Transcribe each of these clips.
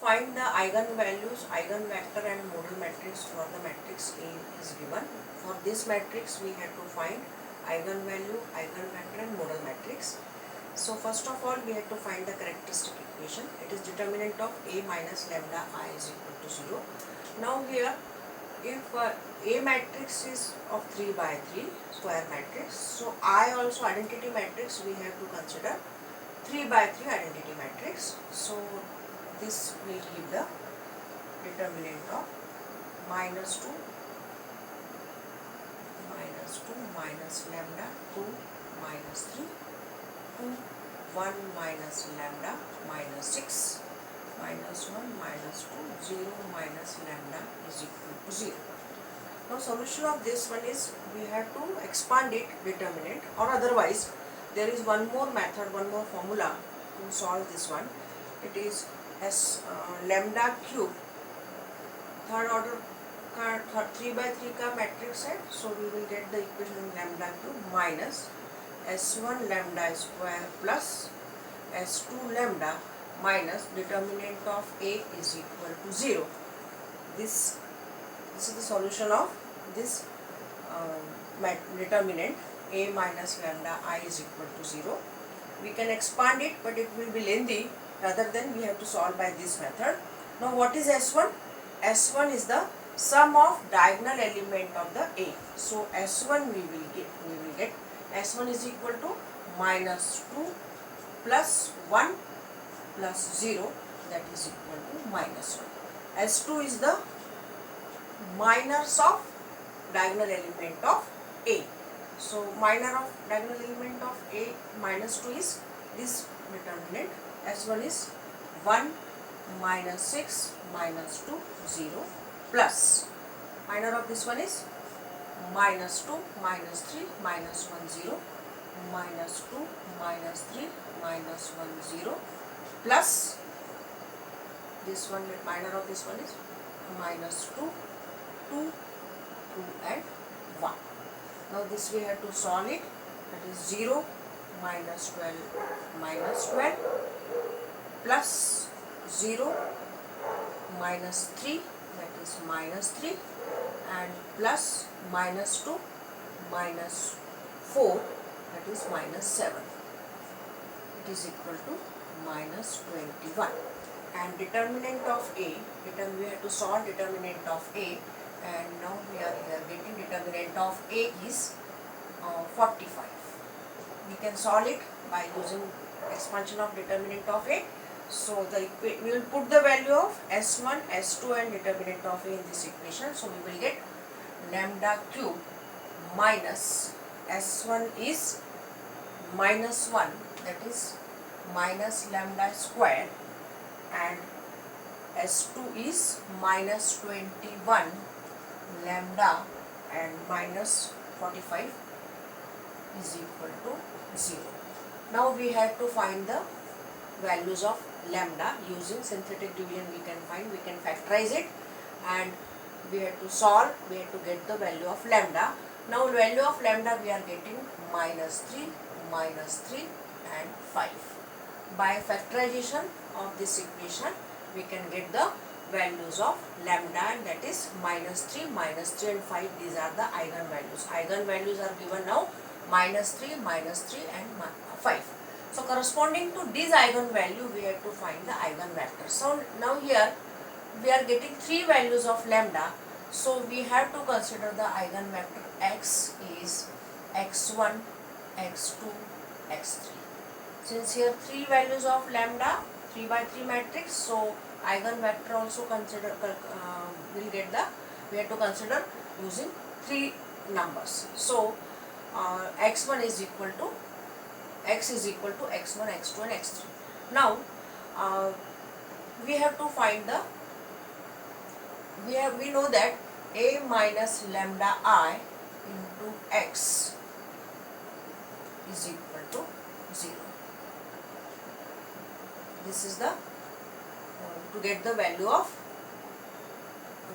find the eigenvalues, eigenvector and modal matrix for the matrix A is given. For this matrix we have to find eigenvalue, eigenvector and modal matrix. So first of all we have to find the characteristic equation. It is determinant of A minus lambda I is equal to 0. Now here if A matrix is of 3 by 3 square matrix, so I also identity matrix we have to consider 3 by 3 identity matrix. So this will give the determinant of minus 2 minus lambda 2 minus 3 2 1 minus lambda minus 6 minus 1 minus 2 0 minus lambda is equal to 0. Now solution of this one is we have to expand it determinant, or otherwise there is one more method, one more formula to solve this one. It is as lambda cube third order का 3 by 3 का matrix है, so we will get the equation lambda cube minus s1 lambda square plus s2 lambda minus determinant of A is equal to 0. This is the solution of this determinant A minus lambda I is equal to 0. We can expand it, but it will be lengthy. Rather than we have to solve by this method. Now what is S1? S1 is the sum of diagonal element of the A. So S1 we will get S1 is equal to minus 2 plus 1 plus 0, that is equal to minus 1. S2 is the minors of diagonal element of A. So minor of diagonal element of A minus 2 is this determinant. S1 is 1 minus 6 minus 2 0 plus minor of this one is minus 2 minus 3 minus 1 0 minus 2 minus 3 minus 1 0 plus this one, minor of this one is minus 2 2 2 and 1. Now this we have to solve it, that is 0 minus 12 minus 12 plus 0 minus 3, that is minus 3, and plus minus 2 minus 4, that is minus 7. It is equal to minus 21. And determinant of A, we have to solve determinant of A, and now we are getting determinant of A is 45. We can solve it by using expansion of determinant of A. So we will put the value of S1, S2 and determinant of A in this equation. So we will get lambda cube minus S1 is minus 1, that is minus lambda square, and S2 is minus 21 lambda and minus 45 is equal to 0. Now we have to find the values of lambda using synthetic division. We can factorize it, and we have to solve, we have to get the value of lambda. Now value of lambda we are getting minus 3 and 5. By factorization of this equation we can get the values of lambda, and that is minus 3 and 5. These are the eigenvalues. Eigenvalues are given now minus 3 and 5. So corresponding to this eigenvalue we have to find the eigenvector. So now here we are getting 3 values of lambda. So we have to consider the eigenvector x is x1, x2, x3. Since here 3 values of lambda, 3 by 3 matrix, so eigenvector also consider we have to consider using 3 numbers. So x1 is equal to x is equal to x1, x2 and x3. Now we have to find the we know that A minus lambda I into x is equal to 0. This is the to get the value of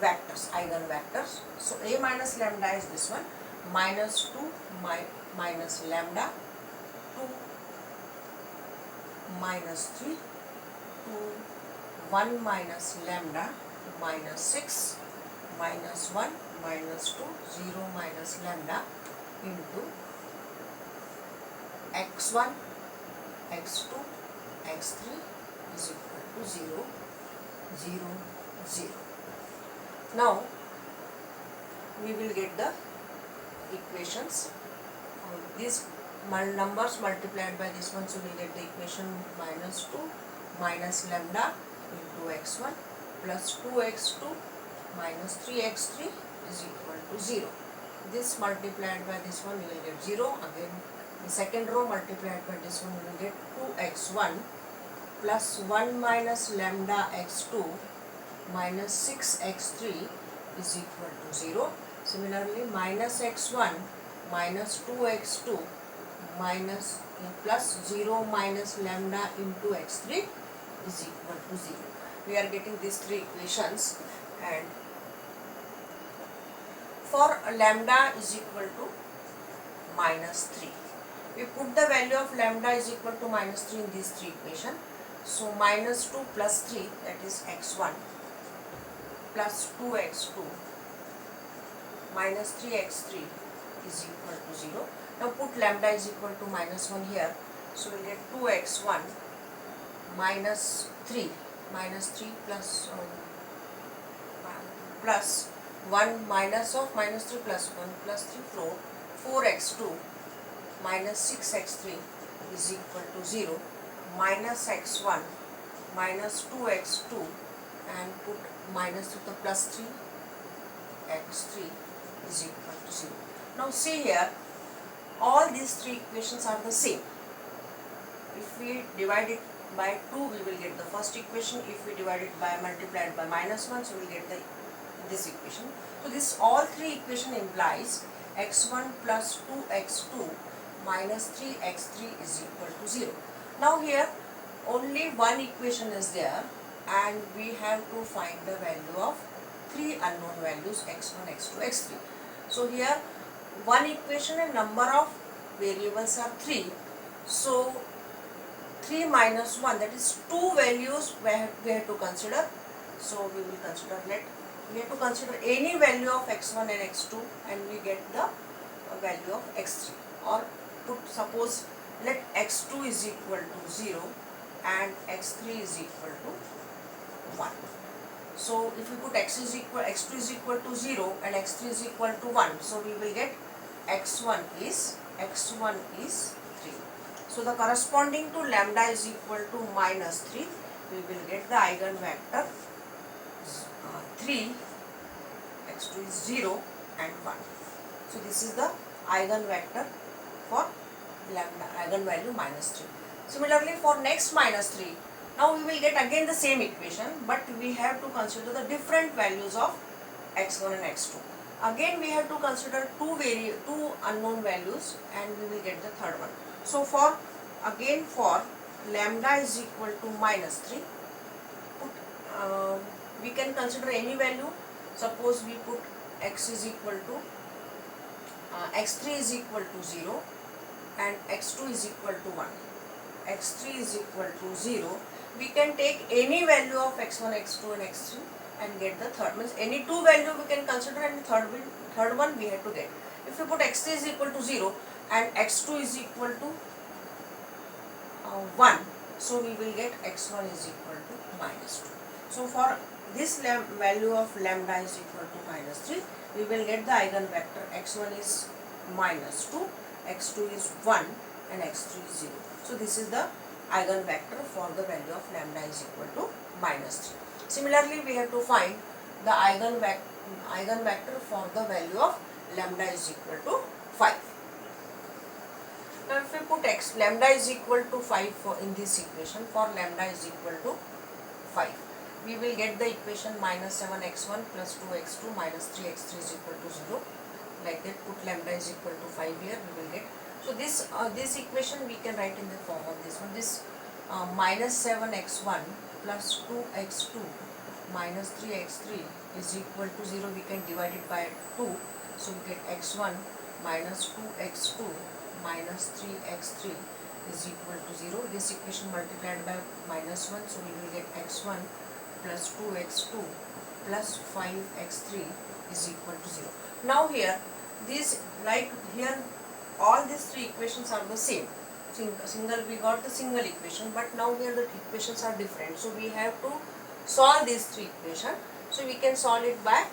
vectors, eigenvectors. So A minus lambda is this one, minus 2 minus lambda, 2 minus 3, 2 1 minus lambda minus 6 minus 1 minus 2, 0 minus lambda into x1, x2, x3 is equal to 0, 0, 0. Now we will get the equations. These numbers multiplied by this one, so we will get the equation minus 2 minus lambda into x1 plus 2x2 minus 3x3 is equal to 0. This multiplied by this one, we will get 0. Again, the second row multiplied by this one, we will get 2x1 plus 1 minus lambda x2 minus 6x3 is equal to 0. Similarly, minus x1 minus 2x2 minus plus 0 minus lambda into x3 is equal to 0. We are getting these three equations, and for lambda is equal to minus 3. We put the value of lambda is equal to minus 3 in these three equations. So minus 2 plus 3, that is x1 plus 2x2 minus 3x3 is equal to 0. Now put lambda is equal to minus 1 here. So we will get 2x1 minus 3 plus plus 1 minus of minus 3 plus 1 plus 3, 4x2 minus 6x3 is equal to 0, minus x1 minus 2x2 and put minus with the plus 3 x3 is equal to 0. Now see here, all these three equations are the same. If we divide it by 2, we will get the first equation. If we divide it by multiplied by minus 1, so we will get this equation. So this all three equation implies x1 plus 2x2 minus 3x3 is equal to 0. Now here only one equation is there, and we have to find the value of three unknown values x1, x2, x3. So here one equation and number of variables are 3. So 3 minus 1, that is 2 values we have to consider. So we will consider, we have to consider any value of x1 and x2, and we get the value of x3. Or put, suppose let x2 is equal to 0 and x3 is equal to 1. So if we put x2 is equal to 0 and x3 is equal to 1, so we will get x1 is 3. So the corresponding to lambda is equal to minus 3, we will get the eigenvector 3, x2 is 0 and 1. So this is the eigenvector for lambda, eigenvalue minus 3. Similarly for next minus 3, now we will get again the same equation, but we have to consider the different values of x1 and x2. Again we have to consider two unknown values, and we will get the third one. So for lambda is equal to minus 3, we can consider any value. Suppose we put x is equal to x3 is equal to 0 and x2 is equal to 1. x3 is equal to 0. We can take any value of x1, x2 and x3 and get the third. Means any two value we can consider, and the third one we have to get. If we put x3 is equal to 0 and x2 is equal to 1, so we will get x1 is equal to minus 2. So for this value of lambda is equal to minus 3, we will get the eigenvector x1 is minus 2, x2 is 1 and x3 is 0. So this is the eigenvector for the value of lambda is equal to minus 3. Similarly, we have to find the eigenvector for the value of lambda is equal to 5. Now if we put lambda is equal to 5 in this equation, for lambda is equal to 5, we will get the equation minus 7x1 plus 2x2 minus 3x3 is equal to 0. Like that, put lambda is equal to 5 here, we will get. So this equation we can write in the form of this one. This minus 7x1 plus 2x2 minus 3x3 is equal to 0. We can divide it by 2. So we get x1 minus 2x2 minus 3x3 is equal to 0. This equation multiplied by minus 1. So we will get x1 plus 2x2 plus 5x3 is equal to 0. Now here, these, like here, all these three equations are the same. We got the single equation, but now here the equations are different. So we have to solve these three equations. So we can solve it by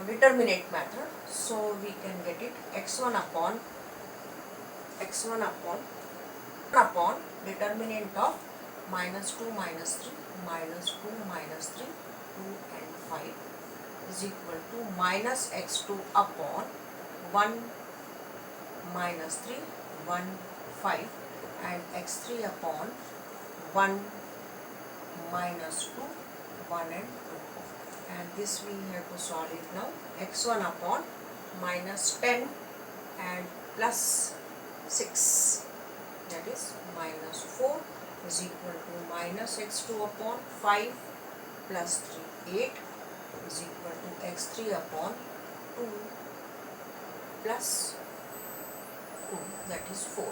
determinant method. So we can get it x1 upon determinant of minus 2 minus 3 minus 2 minus 3 2 and 5 is equal to minus x2 upon 1 minus 3 1 5 and x3 upon 1 minus 2 1 and 2, and this we have to solve it now. X1 upon minus 10 and plus 6, that is minus 4 is equal to minus x2 upon 5 plus 3 8 is equal to x3 upon 2 plus 2, that is 4,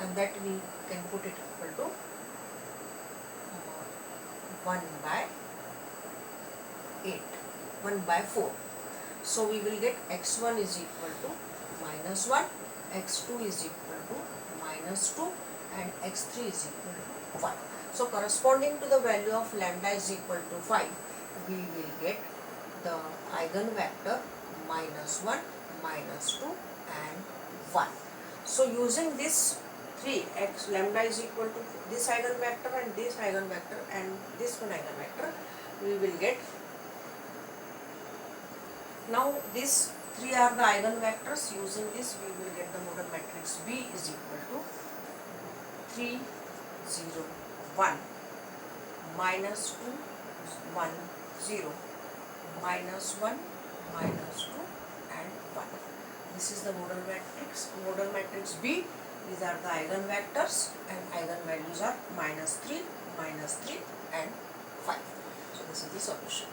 and that we can put it equal to 1 by 8, 1 by 4. So we will get x1 is equal to minus 1, x2 is equal to minus 2 and x3 is equal to 1. So corresponding to the value of lambda is equal to 5, we will get the eigenvector minus 1, minus 2 and 1. So using this 3, x lambda is equal to this eigenvector and this eigenvector and this one eigenvector, we will get, now these 3 are the eigenvectors. Using this we will get the model matrix B is equal to 3 0 1 minus 2 1 0 minus 1 minus 2 and 1. This is the model matrix B. These are the eigenvectors and eigenvalues are minus 3 and 5. So this is the solution.